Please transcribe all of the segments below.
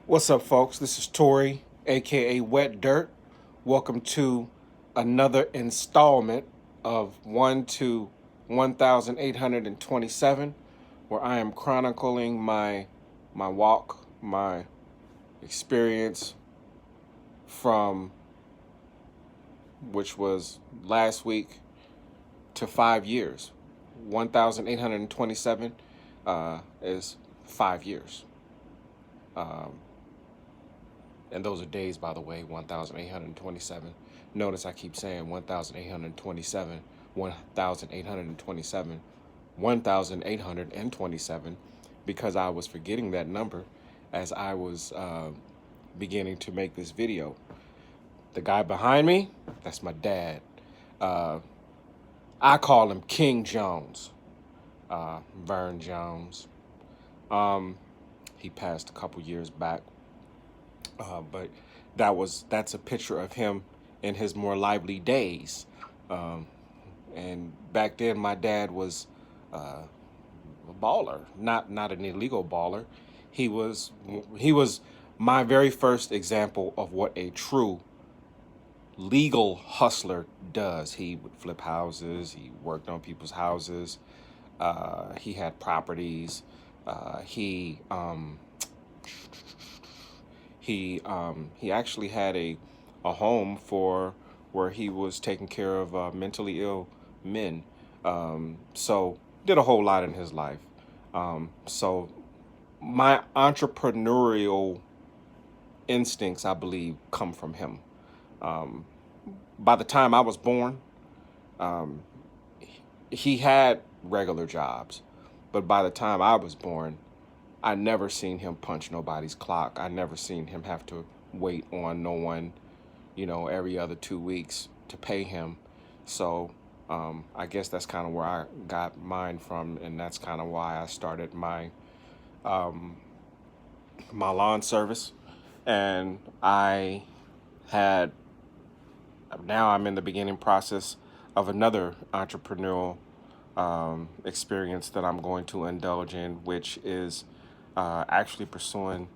What's up, folks? This is Tori, aka Wet Dirt. Welcome to another installment of 1 to 1827, where I am chronicling my walk, my experience from which was last week to 5 years. 1827 is 5 years. Um, And those are days, by the way, 1,827. Notice I keep saying 1,827, 1,827, 1,827, because I was forgetting that number as I was beginning to make this video. The guy behind me, that's my dad. Uh, I call him King Jones, Vern Jones. Um, he passed a couple years back. But that's a picture of him in his more lively days. Um, and back then, my dad was a baller, not an illegal baller. He was he was my very first example of what a true legal hustler does. He would flip houses. He worked on people's houses. He had properties. He actually had a home for where he was taking care of mentally ill men. So did a whole lot in his life. So my entrepreneurial instincts, I believe, come from him. Um, by the time I was born, um, he had regular jobs, but by the time I was born, I never seen him punch nobody's clock. I never seen him have to wait on no one, every other 2 weeks to pay him. So I guess that's kind of where I got mine from, and that's kind of why I started um, my lawn service. And had now I'm in the beginning process of another entrepreneurial experience that I'm going to indulge in, which is actually pursuing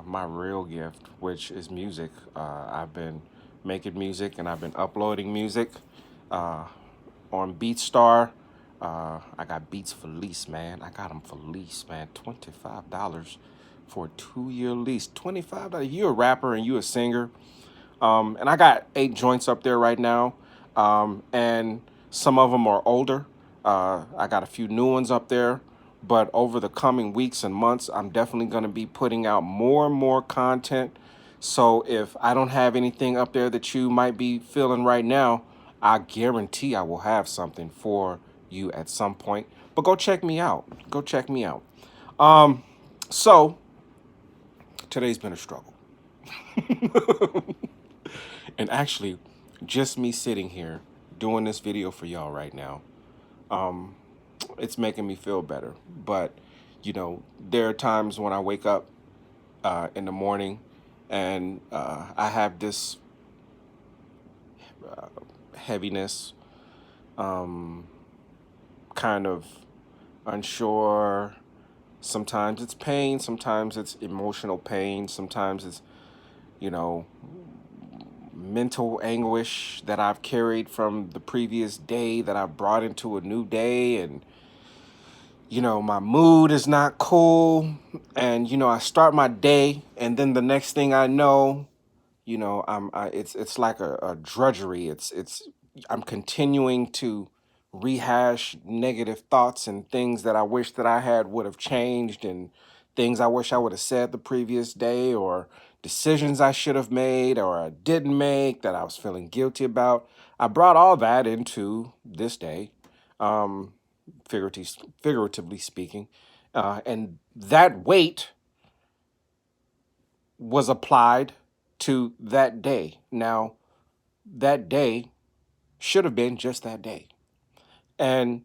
my real gift, which is music. I've been making music and I've been uploading music uh, on BeatStar. I got Beats for lease, man. I got them for lease, man. $25 for a 2-year lease. $25. You a rapper and you a singer. And I got 8 joints up there right now. And some of them are older. I got a few new ones up there. But over the coming weeks and months, I'm definitely going to be putting out more and more content. So if I don't have anything up there that you might be feeling right now, I guarantee I will have something for you at some point. But go check me out. Go check me out. Um, so today's been a struggle. And actually, just me sitting here doing this video for y'all right now, um, it's making me feel better. But, there are times when I wake up in the morning and I have this uh, heaviness, um, kind of unsure. Sometimes it's pain, sometimes it's emotional pain, sometimes it's, you know, mental anguish that I've carried from the previous day that I've brought into a new day. And, my mood is not cool. And, I start my day and then the next thing I know, it's like a drudgery. I'm continuing to rehash negative thoughts and things that I wish that I had would have changed, and things I wish I would have said the previous day, or decisions I should have made or I didn't make that I was feeling guilty about. I brought all that into this day, um, figuratively speaking, and that weight was applied to that day. Now, that day should have been just that day. And,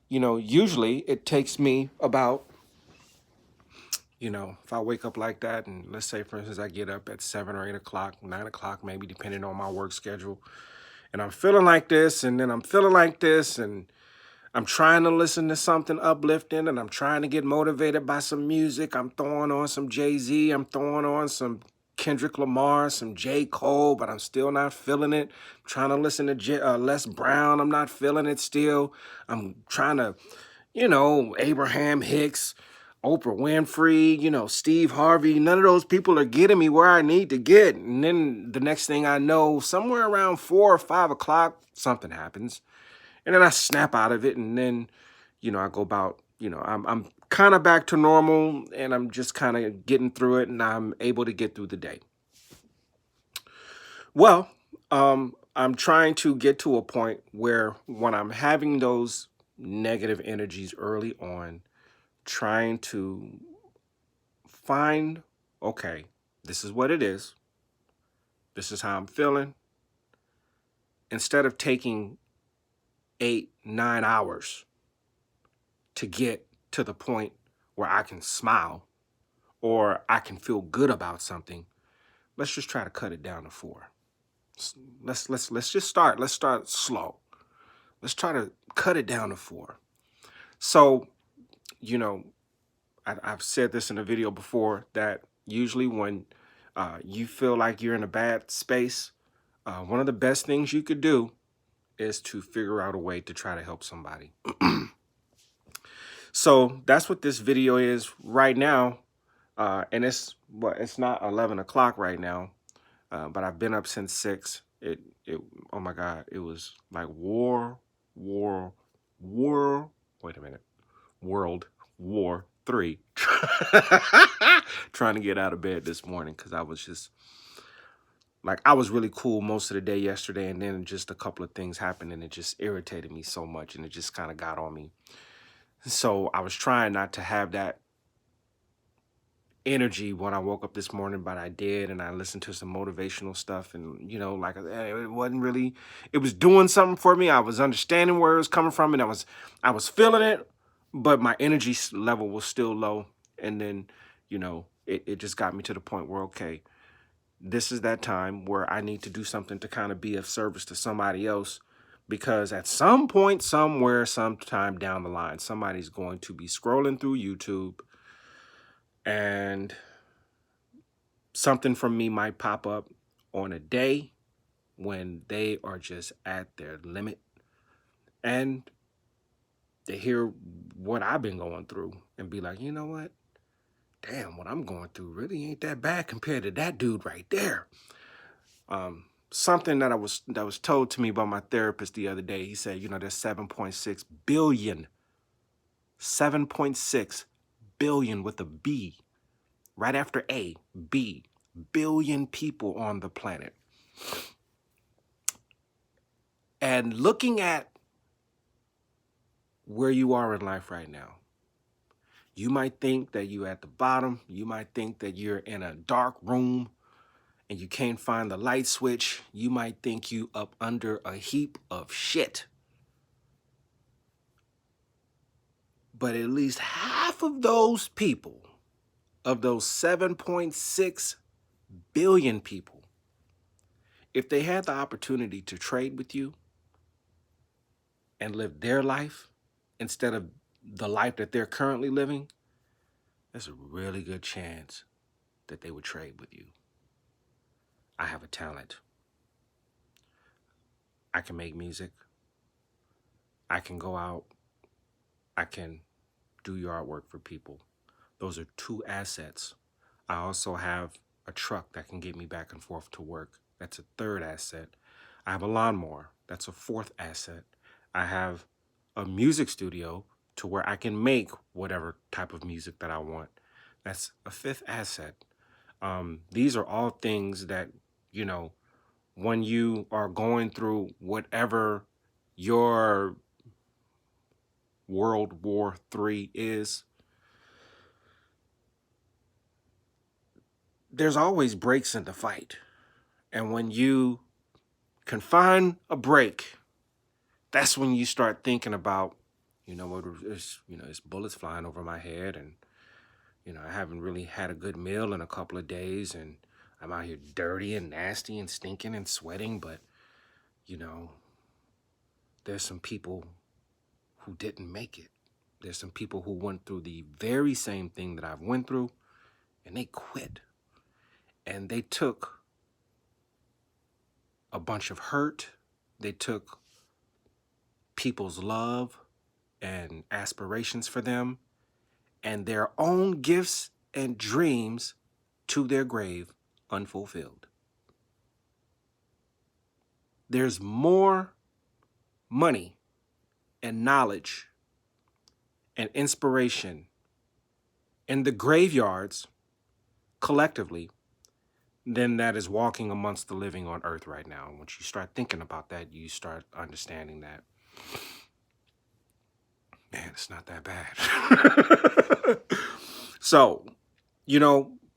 usually it takes me about, if I wake up like that, and let's say, for instance, I get up at 7 or 8 o'clock, 9 o'clock, maybe, depending on my work schedule, and I'm feeling like this, and then I'm feeling like this, and I'm trying to listen to something uplifting and I'm trying to get motivated by some music. I'm throwing on some Jay-Z. I'm throwing on some Kendrick Lamar, some J. Cole, but I'm still not feeling it. I'm trying to listen to Les Brown. I'm not feeling it still. I'm trying to, Abraham Hicks, Oprah Winfrey, Steve Harvey. None of those people are getting me where I need to get. And then the next thing I know, somewhere around 4 or 5 o'clock, something happens. And then I snap out of it, and then, I go about, I'm kind of back to normal, and I'm just kind of getting through it, and I'm able to get through the day. Well, I'm trying to get to a point where when I'm having those negative energies early on, trying to find, okay, this is what it is. This is how I'm feeling. Instead of taking 8, 9 hours to get to the point where I can smile or I can feel good about something, let's just try to cut it down to 4. Let's just start. Let's start slow. Let's try to cut it down to 4. So, I've said this in a video before that usually when you feel like you're in a bad space, one of the best things you could do is to figure out a way to try to help somebody. So that's what this video is right now. And it's not 11 o'clock right now, but I've been up since 6. Oh my God, it was like wait a minute, World War III. Trying to get out of bed this morning because I was just like, I was really cool most of the day yesterday, and then just a couple of things happened and it just irritated me so much, and it just kind of got on me. So I was trying not to have that energy when I woke up this morning, but I did, and I listened to some motivational stuff, and like it wasn't really, it was doing something for me. I was understanding where it was coming from, and I was feeling it, but my energy level was still low. And then it just got me to the point where, okay, this is that time where I need to do something to kind of be of service to somebody else, because at some point, somewhere, sometime down the line, somebody's going to be scrolling through YouTube and something from me might pop up on a day when they are just at their limit, and they hear what I've been going through and be like, you know what? Damn, what I'm going through really ain't that bad compared to that dude right there. Something that was told to me by my therapist the other day. He said, there's 7.6 billion, 7.6 billion with a B, right after A, B, billion people on the planet. And looking at where you are in life right now, you might think that you're at the bottom. You might think that you're in a dark room and you can't find the light switch. You might think you up under a heap of shit. But at least half of those people, of those 7.6 billion people, if they had the opportunity to trade with you and live their life instead of the life that they're currently living, there's a really good chance that they would trade with you. I have a talent. I can make music. I can go out. I can do yard work for people. Those are 2 assets. I also have a truck that can get me back and forth to work. That's a 3rd asset. I have a lawnmower. That's a 4th asset. I have a music studio to where I can make whatever type of music that I want. That's a 5th asset. These are all things that, when you are going through whatever your World War III is, there's always breaks in the fight. And when you can find a break, that's when you start thinking about, it's bullets flying over my head, and, I haven't really had a good meal in a couple of days, and I'm out here dirty and nasty and stinking and sweating, but, there's some people who didn't make it. There's some people who went through the very same thing that I've went through, and they quit. And they took a bunch of hurt. They took people's love and aspirations for them and their own gifts and dreams to their grave unfulfilled. There's more money and knowledge and inspiration in the graveyards collectively than that is walking amongst the living on earth right now. Once you start thinking about that, you start understanding that, man, it's not that bad. So,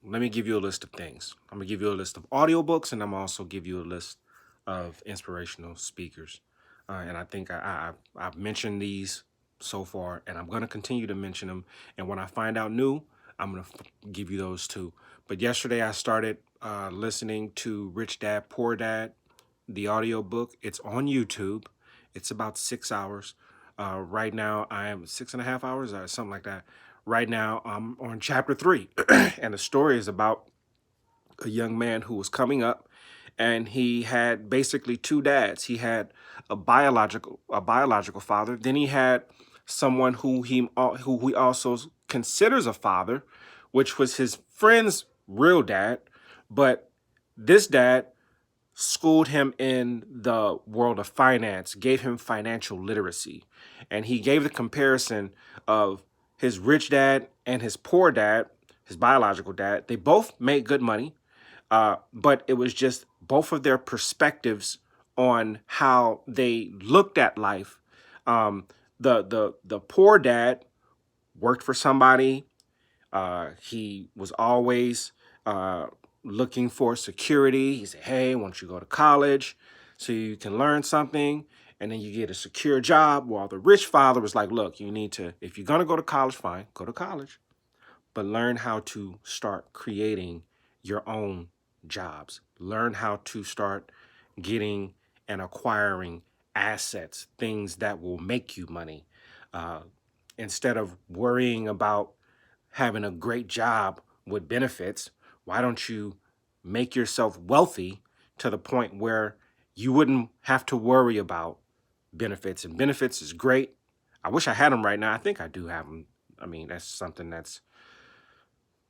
let me give you a list of things. I'm going to give you a list of audiobooks, and I'm also give you a list of inspirational speakers. And I think I've mentioned these so far, and I'm going to continue to mention them. And when I find out new, I'm going to give you those too. But yesterday I started listening to Rich Dad, Poor Dad, the audiobook. It's on YouTube. It's about 6 hours. Right now I am 6.5 hours or something like that. Right now I'm on chapter 3. And the story is about a young man who was coming up, and he had basically two dads. He had a biological father. Then he had someone who he also considers a father, which was his friend's real dad. But this dad schooled him in the world of finance, gave him financial literacy. And he gave the comparison of his rich dad and his poor dad, his biological dad. They both made good money. But it was just both of their perspectives on how they looked at life. The poor dad worked for somebody. He was always looking for security. He said, hey, why don't you go to college so you can learn something, and then you get a secure job. While the rich father was like, look, you need to, if you're going to go to college, fine, go to college, but learn how to start creating your own jobs. Learn how to start getting and acquiring assets, things that will make you money. Instead of worrying about having a great job with benefits, why don't you make yourself wealthy to the point where you wouldn't have to worry about benefits? And benefits is great. I wish I had them right now. I think I do have them. I mean, that's something that's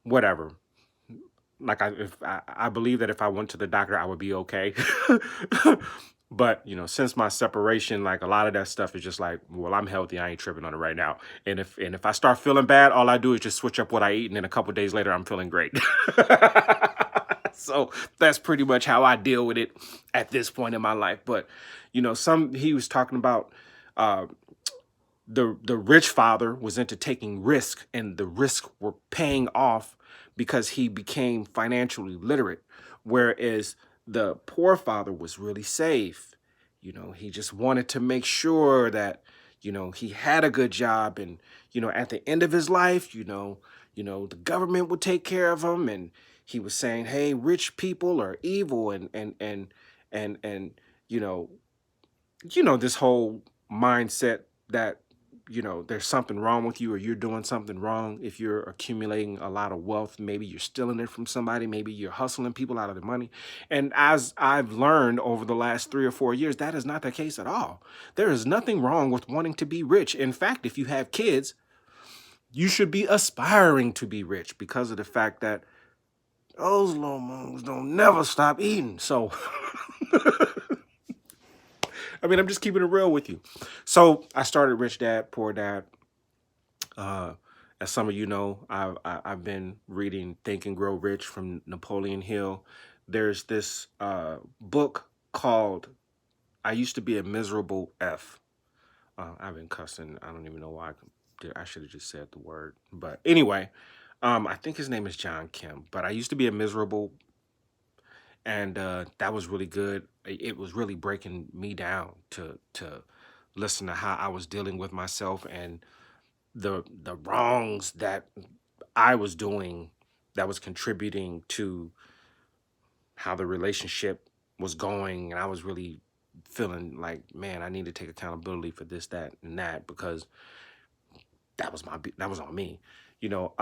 whatever. Like I believe that if I went to the doctor, I would be okay. But since my separation, like a lot of that stuff is just like, well, I'm healthy. I ain't tripping on it right now. And if I start feeling bad, all I do is just switch up what I eat, and then a couple days later, I'm feeling great. So that's pretty much how I deal with it at this point in my life. But he was talking about the rich father was into taking risk, and the risks were paying off because he became financially literate, whereas the poor father was really safe. He just wanted to make sure that he had a good job, and at the end of his life, the government would take care of him. And he was saying, hey, rich people are evil, and this whole mindset that there's something wrong with you, or you're doing something wrong if you're accumulating a lot of wealth. Maybe you're stealing it from somebody. Maybe you're hustling people out of their money. And as I've learned over the last 3 or 4 years, that is not the case at all. There is nothing wrong with wanting to be rich. In fact, if you have kids, you should be aspiring to be rich, because of the fact that those little mongs don't never stop eating. So I mean, I'm just keeping it real with you. So I started Rich Dad, Poor Dad. As some of you know, I've been reading Think and Grow Rich from Napoleon Hill. There's this book called I Used to Be a Miserable F. I've been cussing. I don't even know why I should have just said the word. But anyway, I think his name is John Kim. But I used to be a miserable, and that was really good. It was really breaking me down to listen to how I was dealing with myself and the wrongs that I was doing that was contributing to how the relationship was going. And I was really feeling like, man, I need to take accountability for this, that, and that, because that was on me. You know,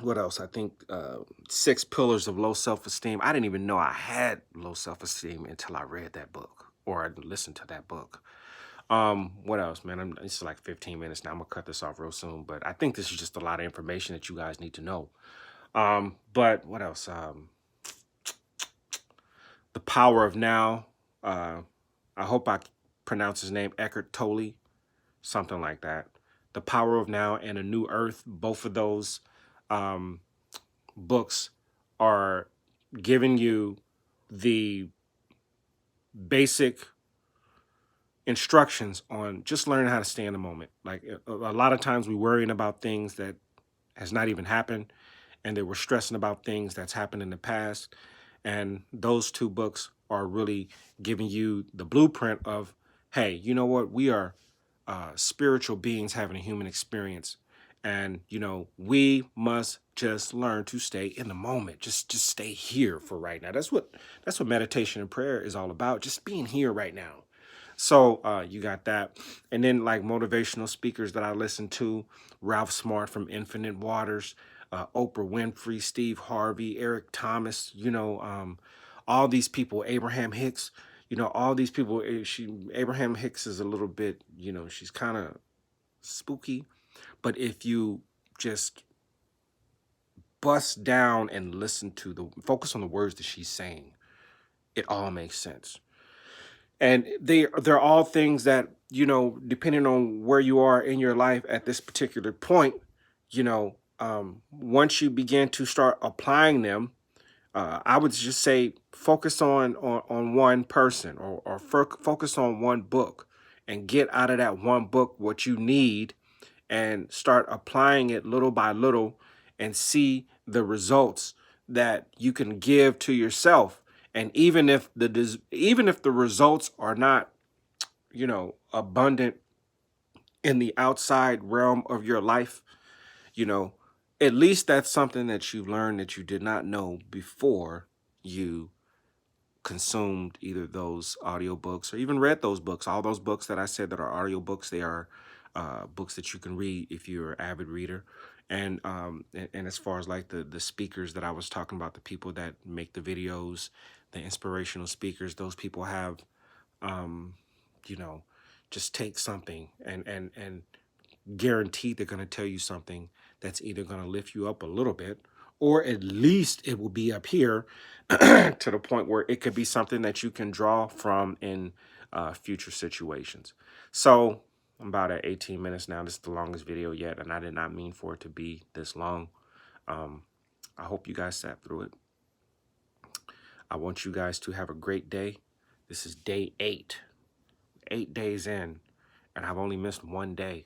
what else? I think Six Pillars of Low Self-Esteem. I didn't even know I had low self-esteem until I read that book or I listened to that book. What else, man? It's like 15 minutes now. I'm gonna cut this off real soon, but I think this is just a lot of information that you guys need to know. But what else? The Power of Now. Uh, I hope I pronounce his name, Eckhart Tolle, something like that. The Power of Now and A New Earth. Both of those um, books are giving you the basic instructions on just learning how to stay in the moment. Like a lot of times we're worrying about things that has not even happened, and they were stressing about things that's happened in the past. And those two books are really giving you the blueprint of, hey, you know what? We are spiritual beings having a human experience. And, you know, we must just learn to stay in the moment. Just stay here for right now. That's what meditation and prayer is all about. Just being here right now. So you got that. And then like motivational speakers that I listen to, Ralph Smart from Infinite Waters, Oprah Winfrey, Steve Harvey, Eric Thomas, all these people, Abraham Hicks, all these people. Abraham Hicks is a little bit, she's kind of spooky. But if you just bust down and focus on the words that she's saying, it all makes sense. And they're all things that, depending on where you are in your life at this particular point, once you begin to start applying them, I would just say focus on one person, or focus on one book, and get out of that one book what you need, and start applying it little by little, and see the results that you can give to yourself. And even if the results are not, abundant in the outside realm of your life, you know, at least that's something that you've learned that you did not know before you consumed either those audiobooks or even read those books. All those books that I said that are audiobooks, they are books that you can read if you're an avid reader. And as far as like the speakers that I was talking about, the people that make the videos, the inspirational speakers, those people have, um, you know, just take something and guaranteed they're going to tell you something that's either going to lift you up a little bit, or at least it will be up here to the point where it could be something that you can draw from in future situations. So I'm about at 18 minutes now. This is the longest video yet, and I did not mean for it to be this long. I hope you guys sat through it. I want you guys to have a great day. This is day 8 days in, and I've only missed one day.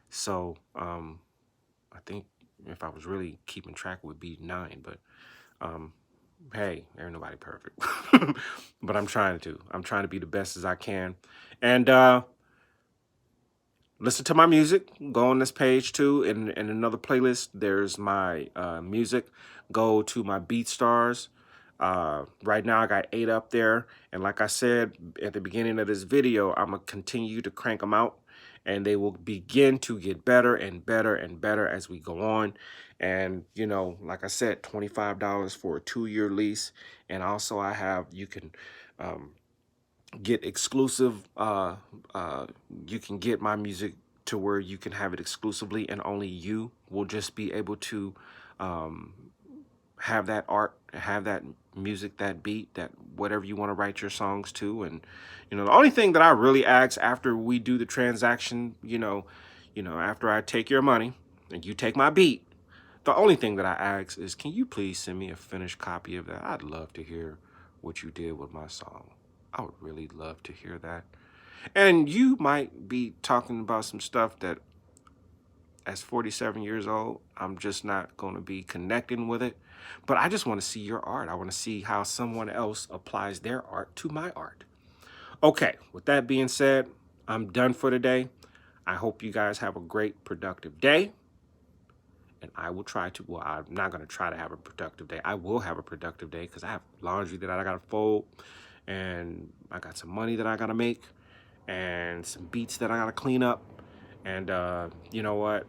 So I think if I was really keeping track, it would be 9. But hey, ain't nobody perfect. But I'm trying to be the best as I can. And listen to my music. Go on this page too. In another playlist, there's my music. Go to my BeatStars. Right now I got 8 up there. And like I said at the beginning of this video, I'm going to continue to crank them out. And they will begin to get better and better and better as we go on. And, like I said, $25 for a 2-year lease. And also you can get exclusive, you can get my music to where you can have it exclusively, and only you will just be able to have that art, have that music, that beat, that whatever you want to write your songs to. And, the only thing that I really ask after we do the transaction, after I take your money and you take my beat, the only thing that I ask is, can you please send me a finished copy of that? I'd love to hear what you did with my song. I would really love to hear that. And you might be talking about some stuff that, as 47 years old, I'm just not going to be connecting with it. But I just want to see your art. I want to see how someone else applies their art to my art. Okay, with that being said, I'm done for today. I hope you guys have a great, productive day. And I will try to, well, I'm not going to try to have a productive day. I will have a productive day because I have laundry that I got to fold. and I got some money that I gotta make, and some beats that I gotta clean up. And you know what?